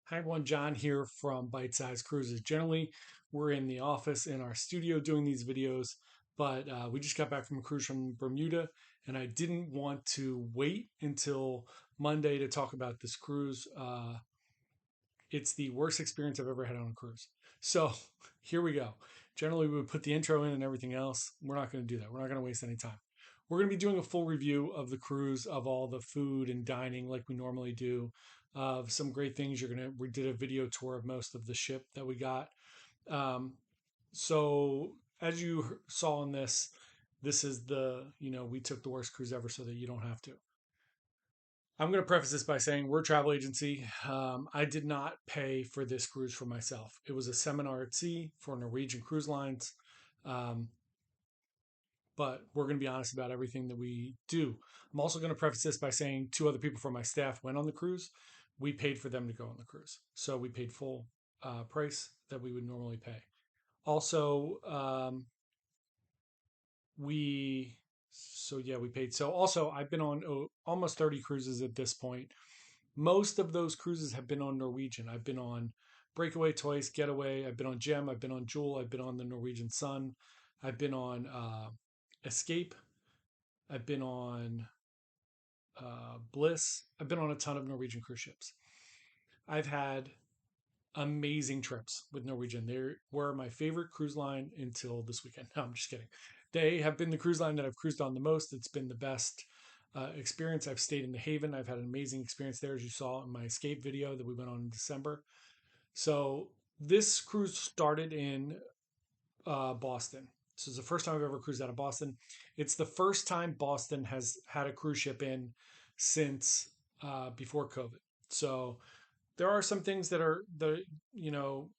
Hi everyone, John here from Bite Size Cruises. Generally, we're in the office in our studio doing these videos, but we just got back from a cruise from Bermuda, and I didn't want to wait until Monday to talk about this cruise. It's the worst experience I've ever had on a cruise. So here we go. Generally, we would put the intro in and everything else. We're not going to do that. We're not going to waste any time. We're going to be doing a full review of the cruise, of all the food and dining like we normally do, of some great things. We did a video tour of most of the ship that we got. Um, so as you saw in this is we took the worst cruise ever so that you don't have to. I'm going to preface this by saying we're a travel agency. I did not pay for this cruise for myself. It was a seminar at sea for Norwegian Cruise Lines. Um, but we're going to be honest about everything that we do. I'm also going to preface this by saying two other people from my staff went on the cruise. We paid for them to go on the cruise. So we paid full price that we would normally pay. Also, we we paid. So also, I've been on almost 30 cruises at this point. Most of those cruises have been on Norwegian. I've been on Breakaway twice, Getaway. I've been on Gem. I've been on Jewel. I've been on the Norwegian Sun. I've been on Escape. I've been on Bliss. I've been on a ton of Norwegian cruise ships. I've had amazing trips with Norwegian. They were my favorite cruise line until this weekend. No, I'm just kidding. They have been the cruise line that I've cruised on the most. It's been the best experience. I've stayed in the Haven. I've had an amazing experience there, as you saw in my escape video that we went on in December. So this cruise started in Boston. This is the first time I've ever cruised out of Boston. It's the first time Boston has had a cruise ship in since before COVID. So there are some things that are you know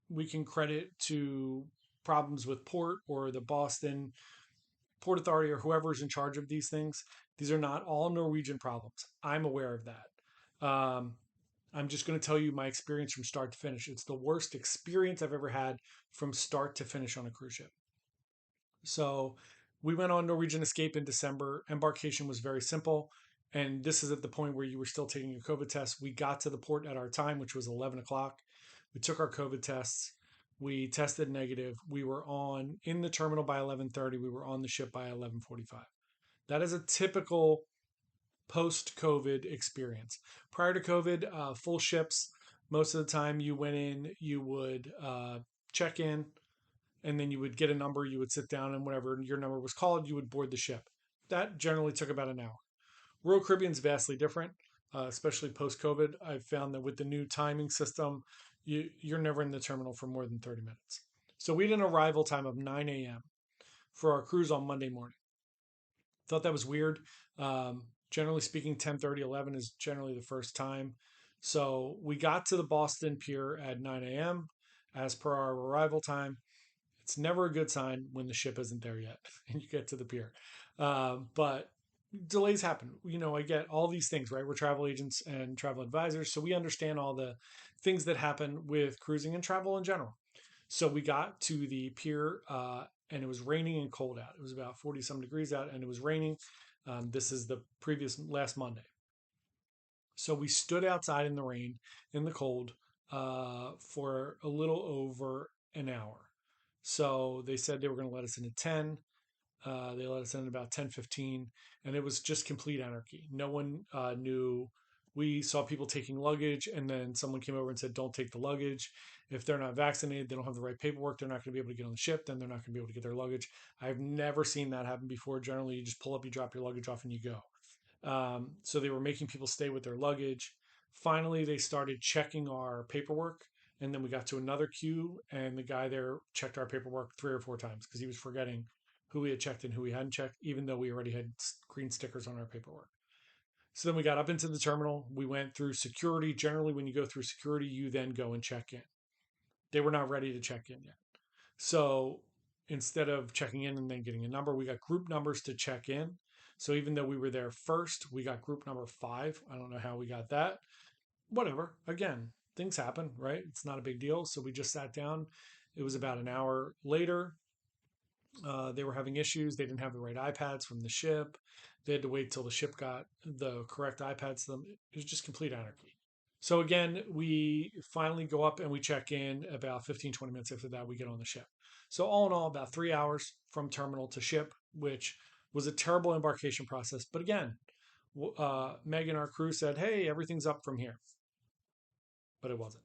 we can credit to problems with port or the Boston Port Authority or whoever's in charge of these things. These are not all Norwegian problems. I'm aware of that. I'm just going to tell you my experience from start to finish. It's the worst experience I've ever had from start to finish on a cruise ship. So we went on Norwegian Escape in December. Embarkation was very simple. And this is at the point where you were still taking your COVID test. We got to the port at our time, which was 11 o'clock. We took our COVID tests. We tested negative. We were on in the terminal by 11:30. We were on the ship by 11:45. That is a typical post-COVID experience. Prior to COVID, full ships, most of the time you went in, you would check in, and then you would get a number, you would sit down, and whenever your number was called, you would board the ship. That generally took about an hour. Royal Caribbean is vastly different, especially post COVID. I've found that with the new timing system, you're never in the terminal for more than 30 minutes. So we had an arrival time of 9 a.m. for our cruise on Monday morning. Thought that was weird. Generally speaking, 10:30, 11 is generally the first time. So we got to the Boston Pier at 9 a.m. as per our arrival time. It's never a good sign when the ship isn't there yet and you get to the pier. But delays happen. I get all these things, right? We're travel agents and travel advisors, so we understand all the things that happen with cruising and travel in general. So we got to the pier, and it was raining and cold out. It was about 40 some degrees out, and it was raining. This is the previous last Monday. So we stood outside in the rain, in the cold, for a little over an hour. So they said they were going to let us in at 10. They let us in at about 10:15, and it was just complete anarchy. No one knew. We saw people taking luggage, and then someone came over and said, "Don't take the luggage. If they're not vaccinated, they don't have the right paperwork. They're not going to be able to get on the ship. Then they're not going to be able to get their luggage." I've never seen that happen before. Generally, you just pull up, you drop your luggage off, and you go. So they were making people stay with their luggage. Finally, they started checking our paperwork. And then we got to another queue, and the guy there checked our paperwork 3 or 4 times because he was forgetting who we had checked and who we hadn't checked, even though we already had green stickers on our paperwork. So then we got up into the terminal. We went through security. Generally, when you go through security, you then go and check in. They were not ready to check in yet. So instead of checking in and then getting a number, we got group numbers to check in. So even though we were there first, we got group number 5. I don't know how we got that. Whatever. Again, things happen, right? It's not a big deal. So we just sat down. It was about an hour later. They were having issues. They didn't have the right iPads from the ship. They had to wait till the ship got the correct iPads to them. It was just complete anarchy. So again, we finally go up and we check in about 15, 20 minutes after that, we get on the ship. So all in all, about 3 hours from terminal to ship, which was a terrible embarkation process. But again, Megan, our crew, said, "Hey, everything's up from here," but it wasn't.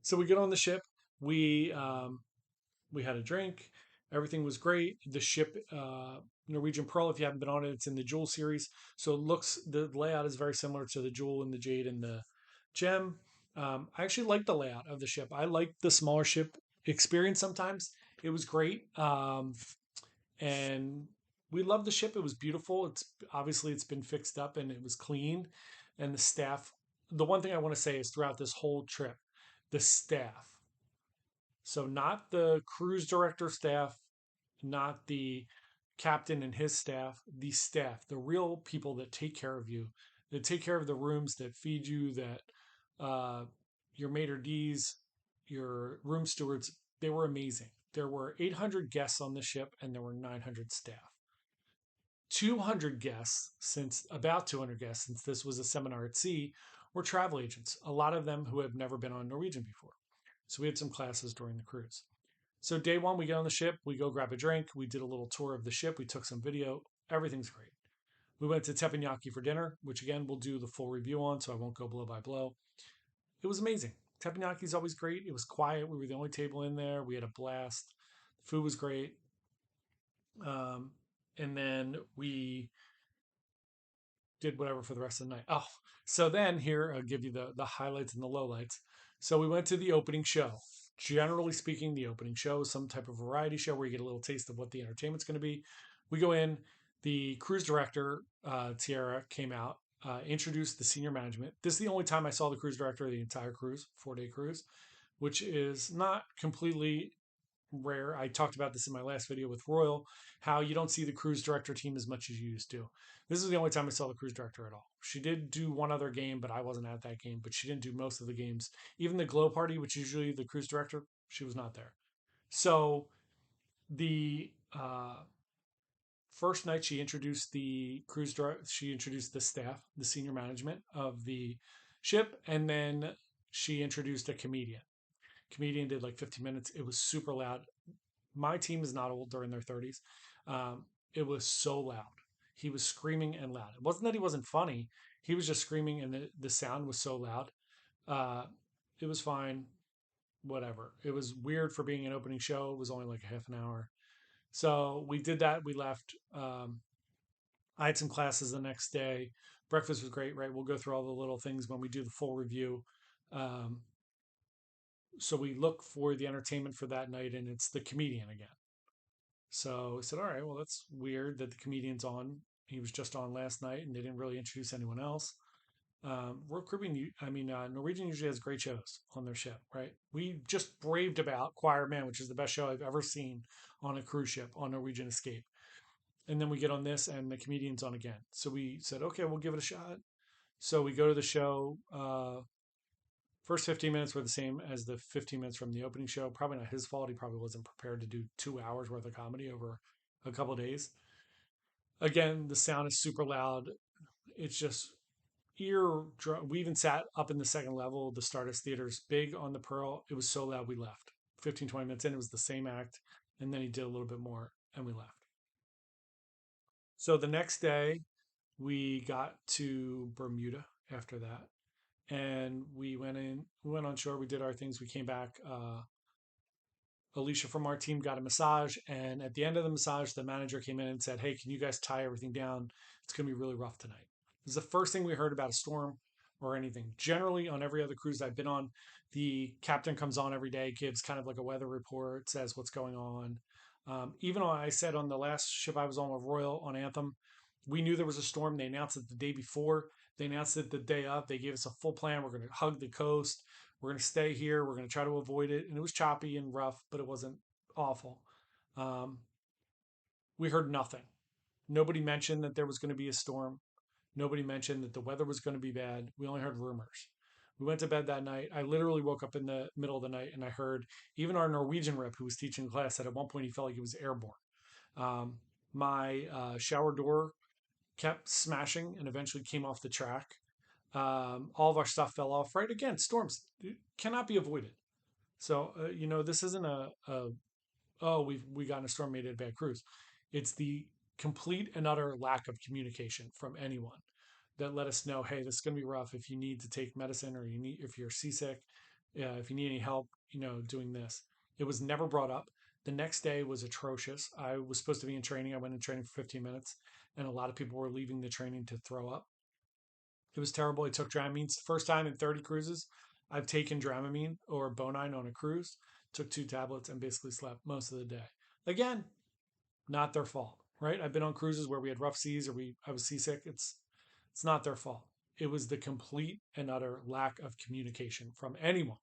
So we get on the ship. We we had a drink. Everything was great. The ship, Norwegian Pearl, if you haven't been on it, it's in the Jewel series. So it looks, the layout is very similar to the Jewel and the Jade and the Gem. I actually like the layout of the ship. I like the smaller ship experience sometimes. It was great. And we loved the ship. It was beautiful. It's obviously it's been fixed up and it was clean. And the staff, the one thing I want to say is throughout this whole trip, the staff, so not the cruise director staff, not the captain and his staff, the real people that take care of you, that take care of the rooms, that feed you, that uh, your maitre d's, your room stewards, they were amazing. There were 800 guests on the ship and there were 900 staff. 200 guests, since about 200 guests, since this was a seminar at sea, were travel agents, a lot of them who have never been on Norwegian before. So we had some classes during the cruise. So day one, we get on the ship, we go grab a drink, we did a little tour of the ship, we took some video, everything's great. We went to teppanyaki for dinner, which again we'll do the full review on, so I won't go blow by blow. It was amazing. Teppanyaki is always great. It was quiet. We were the only table in there. We had a blast. The food was great. Um, and then we did whatever for the rest of the night. Oh, so then here I'll give you the highlights and the lowlights. So we went to the opening show. Generally speaking, the opening show is some type of variety show where you get a little taste of what the entertainment's going to be. We go in. The cruise director Tiara came out, introduced the senior management. This is the only time I saw the cruise director of the entire cruise, 4 day cruise, which is not completely rare. I talked about this in my last video with Royal, how you don't see the cruise director team as much as you used to. This is the only time I saw the cruise director at all. She did do one other game, but I wasn't at that game, but she didn't do most of the games. Even the glow party, which is usually the cruise director, she was not there. So the first night she introduced the cruise director, she introduced the staff, the senior management of the ship, and then she introduced a comedian. Comedian did like 15 minutes. It was super loud. My team is not old; they're in their 30s. It was so loud. He was screaming and loud. It wasn't that he wasn't funny. He was just screaming, and the sound was so loud. Uh, it was fine. Whatever. It was weird for being an opening show. It was only like a half an hour. So we did that. We left. I had some classes the next day. Breakfast was great, right? We'll go through all the little things when we do the full review. Um, so we look for the entertainment for that night, and it's the comedian again. So I said, all right, well, that's weird that the comedian's on. He was just on last night, and they didn't really introduce anyone else. Royal Caribbean, Norwegian usually has great shows on their ship, right? We just raved about Choir Man, which is the best show I've ever seen on a cruise ship on Norwegian Escape. And then we get on this, and the comedian's on again. So we said, okay, we'll give it a shot. So we go to the show. First 15 minutes were the same as the 15 minutes from the opening show. Probably not his fault. He probably wasn't prepared to do 2 hours worth of comedy over a couple of days. Again, the sound is super loud. It's just ear. We even sat up in the second level. The Stardust Theater's big on the Pearl. It was so loud we left. 15, 20 minutes in, it was the same act. And then he did a little bit more and we left. So the next day, we got to Bermuda after that. And we went on shore, we did our things, we came back. Alicia from our team got a massage, and at the end of the massage, the manager came in and said, "Hey, can you guys tie everything down? It's going to be really rough tonight." This is the first thing we heard about a storm or anything. Generally, on every other cruise I've been on, the captain comes on every day, gives kind of like a weather report, says what's going on. Even though I said on the last ship I was on with Royal on Anthem, we knew there was a storm. They announced it the day before. They announced it the day of. They gave us a full plan. We're going to hug the coast. We're going to stay here. We're going to try to avoid it. And it was choppy and rough, but it wasn't awful. Um, we heard nothing. Nobody mentioned that there was going to be a storm. Nobody mentioned that the weather was going to be bad. We only heard rumors. We went to bed that night. I literally woke up in the middle of the night and I heard even our Norwegian rep who was teaching class said at one point he felt like he was airborne. Um, my shower door kept smashing and eventually came off the track. All of our stuff fell off. Right, again, storms cannot be avoided. So this isn't a oh, we got in a storm, made it a bad cruise. It's the complete and utter lack of communication from anyone that let us know, hey, this is going to be rough. If you need to take medicine, or if you're seasick, if you need any help, doing this. It was never brought up. The next day was atrocious. I was supposed to be in training. I went in training for 15 minutes, and a lot of people were leaving the training to throw up. It was terrible. I took Dramamine. First time in 30 cruises I've taken Dramamine or Bonine on a cruise. Took 2 tablets and basically slept most of the day. Again, not their fault, right? I've been on cruises where we had rough seas, or I was seasick. It's not their fault. It was the complete and utter lack of communication from anyone,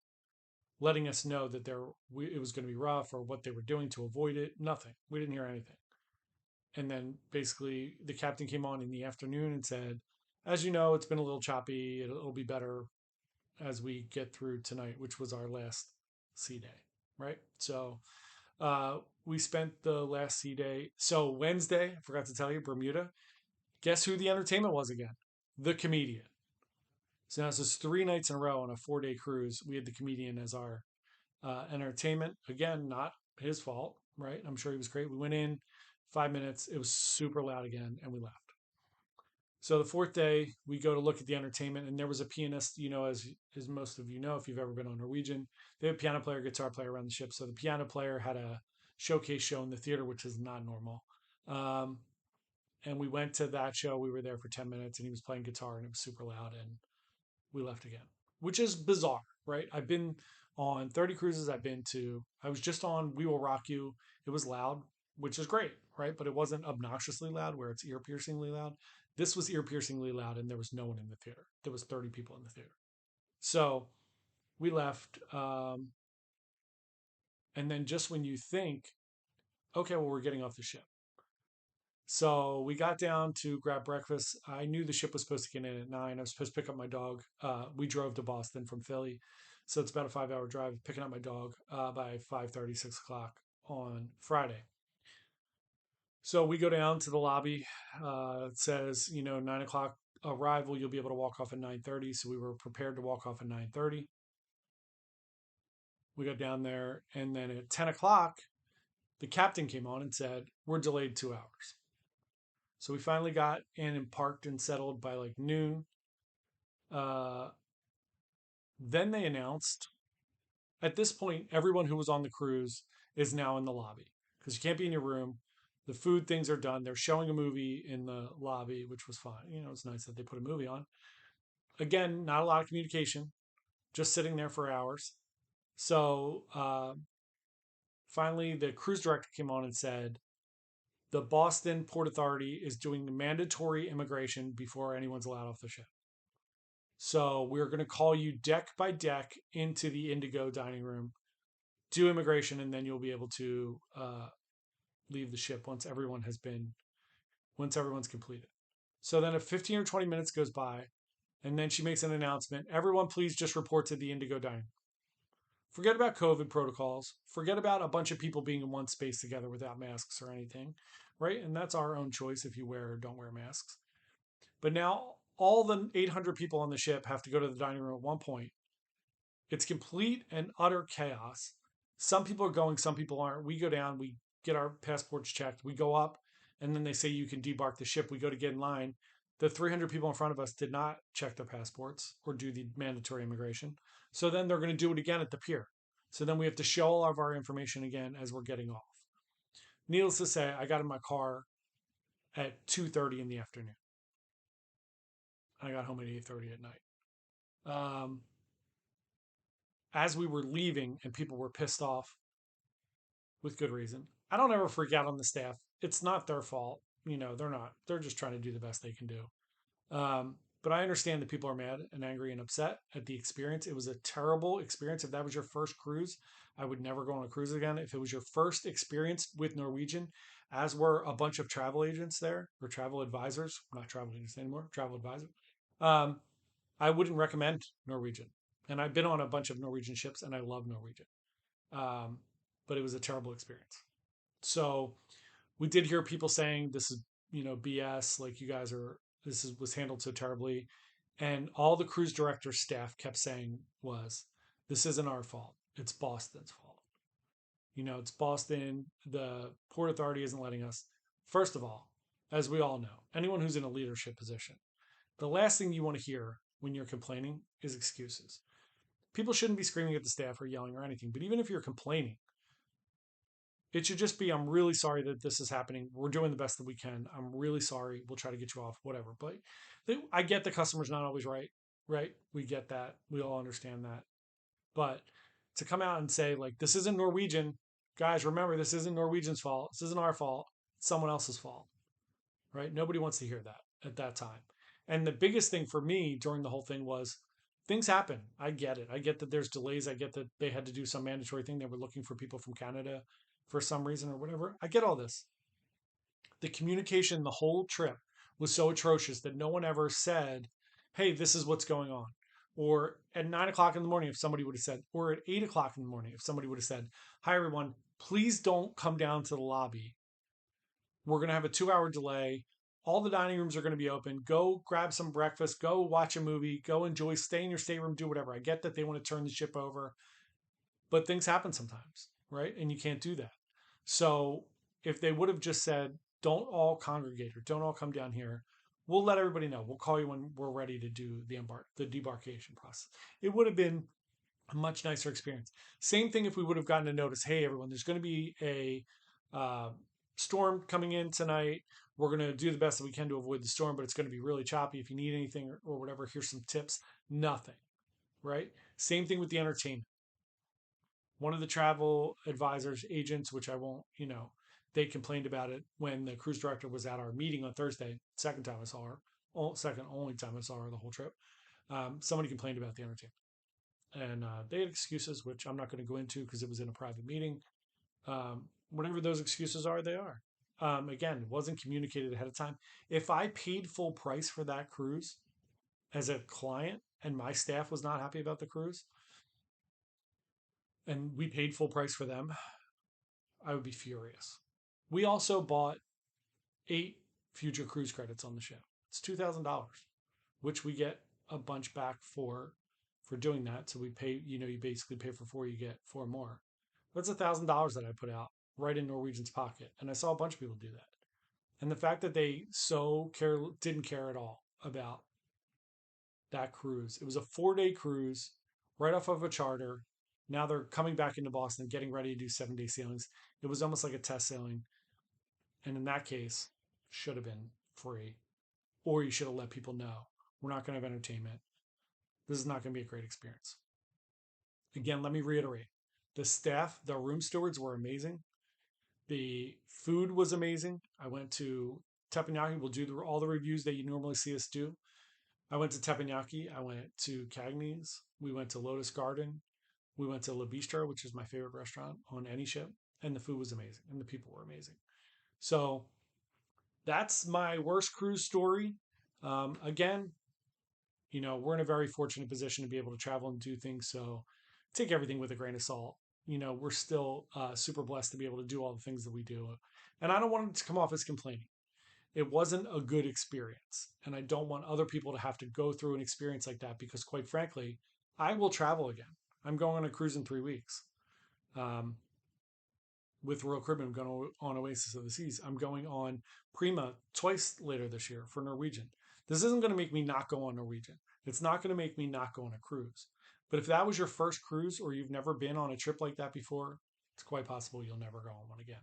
letting us know that it was going to be rough, or what they were doing to avoid it. Nothing. We didn't hear anything. And then basically the captain came on in the afternoon and said, as you know, it's been a little choppy. It'll be better as we get through tonight, which was our last sea day, right? So we spent the last sea day. So Wednesday, I forgot to tell you, Bermuda. Guess who the entertainment was again? The comedian. So now this is 3 nights in a row on a 4-day cruise. We had the comedian as our entertainment. Again, not his fault, right? I'm sure he was great. We went in 5 minutes. It was super loud again, and we left. So the fourth day, we go to look at the entertainment, and there was a pianist. As most of you know, if you've ever been on Norwegian, they have a piano player, guitar player around the ship. So the piano player had a showcase show in the theater, which is not normal. Um, and we went to that show. We were there for 10 minutes, and he was playing guitar, and it was super loud, and we left again, which is bizarre, right? I've been on 30 cruises. I was just on We Will Rock You. It was loud, which is great, right? But it wasn't obnoxiously loud where it's ear piercingly loud. This was ear piercingly loud, and there was no one in the theater. There was 30 people in the theater. So we left. And then just when you think, okay, well, we're getting off the ship. So we got down to grab breakfast. I knew the ship was supposed to get in at 9. I was supposed to pick up my dog. We drove to Boston from Philly. So it's about a 5-hour drive, picking up my dog by 5:30, 6 o'clock on Friday. So we go down to the lobby. It says, 9 o'clock arrival. You'll be able to walk off at 9:30. So we were prepared to walk off at 9:30. We got down there, and then at 10 o'clock, the captain came on and said, we're delayed 2 hours. So we finally got in and parked and settled by like noon. Uh, then they announced, at this point, everyone who was on the cruise is now in the lobby because you can't be in your room. The food things are done. They're showing a movie in the lobby, which was fine. It's nice that they put a movie on. Again, not a lot of communication, just sitting there for hours. So finally, the cruise director came on and said, the Boston Port Authority is doing the mandatory immigration before anyone's allowed off the ship. So we're going to call you deck by deck into the Indigo dining room, do immigration, and then you'll be able to leave the ship once everyone's completed. So then, if 15 or 20 minutes goes by, and then she makes an announcement, everyone please just report to the Indigo dining room. Forget about COVID protocols. Forget about a bunch of people being in one space together without masks or anything, right? And that's our own choice if you wear or don't wear masks. But now all the 800 people on the ship have to go to the dining room at one point. It's complete and utter chaos. Some people are going, some people aren't. We go down, we get our passports checked, we go up, and then they say you can debark the ship. We go to get in line. The 300 people in front of us did not check their passports or do the mandatory immigration. So then they're going to do it again at the pier. So then we have to show all of our information again as we're getting off. Needless to say, I got in my car at 2:30 in the afternoon. I got home at 8:30 at night. Um, as we were leaving and people were pissed off with good reason. I don't ever freak out on the staff. It's not their fault. They're not. They're just trying to do the best they can do. But I understand that people are mad and angry and upset at the experience. It was a terrible experience. If that was your first cruise, I would never go on a cruise again. If it was your first experience with Norwegian, as were a bunch of travel agents there or travel advisors, not travel agents anymore, travel advisors, um, I wouldn't recommend Norwegian. And I've been on a bunch of Norwegian ships and I love Norwegian. Um, but it was a terrible experience. So we did hear people saying this is, BS. Like you guys are, was handled so terribly. And all the cruise director staff kept saying was, this isn't our fault. It's Boston's fault. It's Boston. The Port Authority isn't letting us. First of all, as we all know, anyone who's in a leadership position, the last thing you want to hear when you're complaining is excuses. People shouldn't be screaming at the staff or yelling or anything, but even if you're complaining, it should just be, I'm really sorry that this is happening. We're doing the best that we can. I'm really sorry. We'll try to get you off, whatever. But I get the customer's not always right, right? We get that. We all understand that. But to come out and say, like, this isn't Norwegian, guys, remember, this isn't Norwegian's fault. This isn't our fault. It's someone else's fault, right? Nobody wants to hear that at that time. And the biggest thing for me during the whole thing was things happen. I get it. I get that there's delays. I get that they had to do some mandatory thing. They were looking for people from Canada for some reason or whatever. I get all this. The communication the whole trip was so atrocious that no one ever said, hey, this is what's going on. Or at 9 o'clock in the morning, if somebody would have said, or at 8 o'clock in the morning, if somebody would have said, hi, everyone, please don't come down to the lobby. We're going to have a 2 hour delay. All the dining rooms are going to be open. Go grab some breakfast. Go watch a movie. Go enjoy. Stay in your stateroom. Do whatever. I get that they want to turn the ship over, but things happen sometimes, right? And you can't do that. So if they would have just said, don't all congregate or don't all come down here, we'll let everybody know. We'll call you when we're ready to do the debarkation process. It would have been a much nicer experience. Same thing if we would have gotten a notice, hey, everyone, there's going to be a uh, storm coming in tonight. We're going to do the best that we can to avoid the storm, but it's going to be really choppy. If you need anything or whatever, here's some tips. Nothing, right? Same thing with the entertainment. One of the travel advisors, agents, which I won't, they complained about it when the cruise director was at our meeting on Thursday. Second time I saw her, second only time I saw her the whole trip. Somebody complained about the entertainment, and they had excuses, which I'm not going to go into because it was in a private meeting. Whatever those excuses are, they are. Again, it wasn't communicated ahead of time. If I paid full price for that cruise as a client and my staff was not happy about the cruise, and we paid full price for them, I would be furious. We also bought 8 future cruise credits on the ship. It's $2,000, which we get a bunch back for doing that. So we pay, you basically pay for 4, you get 4 more. That's $1,000 that I put out right in Norwegian's pocket, and I saw a bunch of people do that. And the fact that they didn't care at all about that cruise. It was a 4-day cruise right off of a charter. Now they're coming back into Boston, getting ready to do 7-day sailings. It was almost like a test sailing. And in that case, should have been free. Or you should have let people know we're not going to have entertainment. This is not going to be a great experience. Again, let me reiterate, the staff, the room stewards were amazing. The food was amazing. I went to Teppanyaki. We'll do all the reviews that you normally see us do. I went to Teppanyaki. I went to Cagney's. We went to Lotus Garden. We went to La Bistro, which is my favorite restaurant on any ship. And the food was amazing. And the people were amazing. So that's my worst cruise story. Again, we're in a very fortunate position to be able to travel and do things. So take everything with a grain of salt. We're still super blessed to be able to do all the things that we do. And I don't want it to come off as complaining. It wasn't a good experience. And I don't want other people to have to go through an experience like that because, quite frankly, I will travel again. I'm going on a cruise in 3 weeks. With Royal Caribbean, I'm going on Oasis of the Seas. I'm going on Prima twice later this year for Norwegian. This isn't going to make me not go on Norwegian. It's not going to make me not go on a cruise. But if that was your first cruise or you've never been on a trip like that before, it's quite possible you'll never go on one again.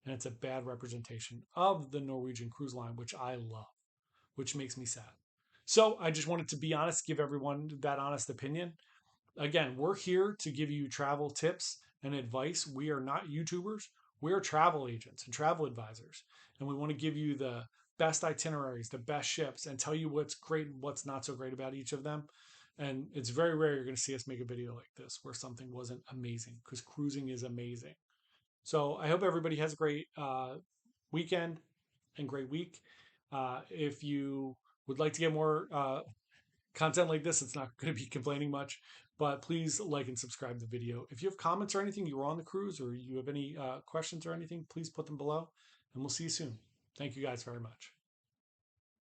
And it's a bad representation of the Norwegian cruise line, which I love, which makes me sad. So I just wanted to be honest, give everyone that honest opinion. Again, we're here to give you travel tips and advice. We are not YouTubers. We're travel agents and travel advisors. And we want to give you the best itineraries, the best ships, and tell you what's great and what's not so great about each of them. And it's very rare you're going to see us make a video like this where something wasn't amazing, because cruising is amazing. So I hope everybody has a great weekend and great week. If you would like to get more content like this, it's not going to be complaining much, but please like and subscribe to the video. If you have comments or anything, you were on the cruise, or you have any questions or anything, please put them below, and we'll see you soon. Thank you guys very much.